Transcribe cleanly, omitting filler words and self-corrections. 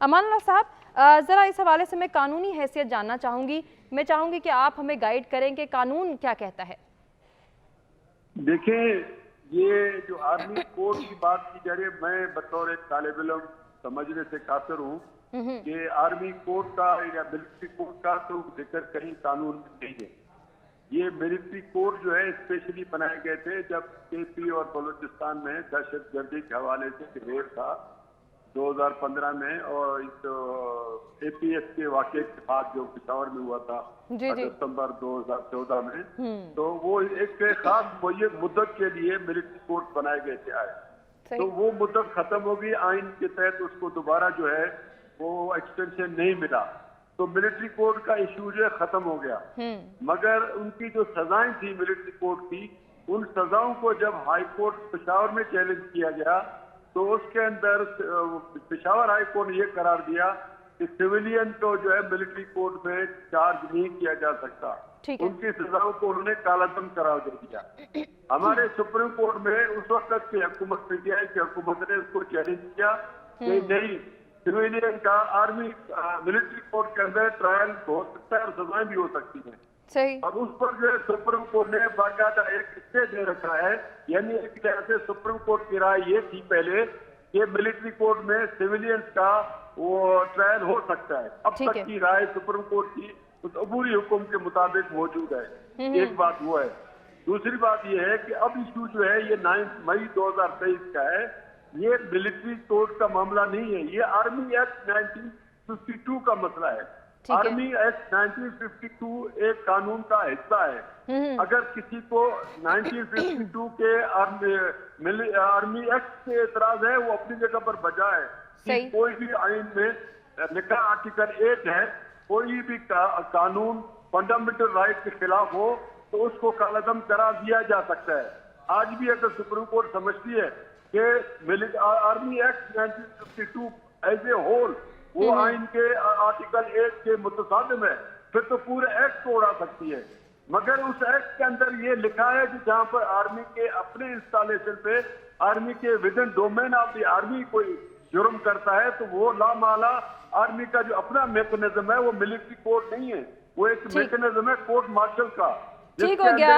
अमानुल्लाह साहब, ज़रा इस हवाले से मैं कानूनी हैसियत जानना चाहूँगी। मैं चाहूँगी कि आप हमें गाइड करें कि कानून क्या कहता है। देखिए, ये जो आर्मी कोड की बात की जा रही है, मैं बतौर एक तालिब इल्म समझने से काफिर हूँ कि आर्मी कोड का या मिलिट्री कोड का तो जिक्र कहीं कानून में नहीं है। ये मिलिट्री कोड जो है स्पेशली बनाए गए थे जब केपी और बलूचिस्तान में दहशतगर्दी के हवाले से एक रेड था 2015 में, और इस एपीएस के वाक़े के बाद जो पिशावर में हुआ था दिसंबर 2014 में, तो वो एक खास ये मुद्दत के लिए मिलिट्री कोड बनाए गए थे आए। तो वो मुद्दत खत्म हो गई, आइन के तहत उसको दोबारा जो है वो एक्सटेंशन नहीं मिला, तो मिलिट्री कोड का इशू जो है खत्म हो गया। मगर उनकी जो सजाएं थी मिलिट्री कोड की, उन सजाओं को जब हाई कोर्ट पेशावर में चैलेंज किया गया तो उसके अंदर पेशावर हाई कोर्ट ने यह करार दिया कि सिविलियन को जो है मिलिट्री कोड में चार्ज नहीं किया जा सकता। उनकी सजाओं को उन्होंने कालादम करार दे दिया। हमारे सुप्रीम कोर्ट में उस वक्त की हुकूमत पीटीआई की हुकूमत ने उसको चैलेंज किया कि नहीं, सिविलियन का आर्मी मिलिट्री कोड के अंदर ट्रायल हो सकता है और सजाएं भी हो सकती हैं। सही। और उस पर जो है सुप्रीम कोर्ट ने बाकायदा एक स्टे दे रखा है, यानी एक तरह से सुप्रीम कोर्ट की राय ये थी पहले कि मिलिट्री कोड में सिविलियंस का वो ट्रायल हो सकता है। अब तक की राय सुप्रीम कोर्ट की उस अबूरी हुक्म के मुताबिक मौजूद है। एक बात वो है। दूसरी बात ये है कि अब इशू जो है ये 9 मई 2023 का है, ये मिलिट्री कोड का मामला नहीं है, ये आर्मी एक्ट 1952 का मसला है। आर्मी एक्ट 1952 एक कानून का हिस्सा है। अगर किसी को 1952 के आर्मी एक्ट से एतराज है, वो अपनी जगह पर बजा है कि कोई भी आइन में लिखा आर्टिकल 8 है, कोई भी कानून फंडामेंटल राइट के खिलाफ हो तो उसको कालादम करार दिया जा सकता है। आज भी अगर सुप्रीम कोर्ट समझती है कि army act 1952 as a whole वो आइन के आर्टिकल 8 के मुतसादिम है, फिर तो पूरे एक्ट को उड़ा सकती है। मगर उस एक्ट के अंदर ये लिखा है कि जहां पर आर्मी के अपने इंस्टॉलेशन पे आर्मी के with in domain of the army कोई जुर्म करता है तो वो लामाला आर्मी का जो अपना मैकेनिज्म है, वो मिलिट्री कोड नहीं है, वो एक मैकेनिज्म है कोर्ट मार्शल का। ठीक हो गया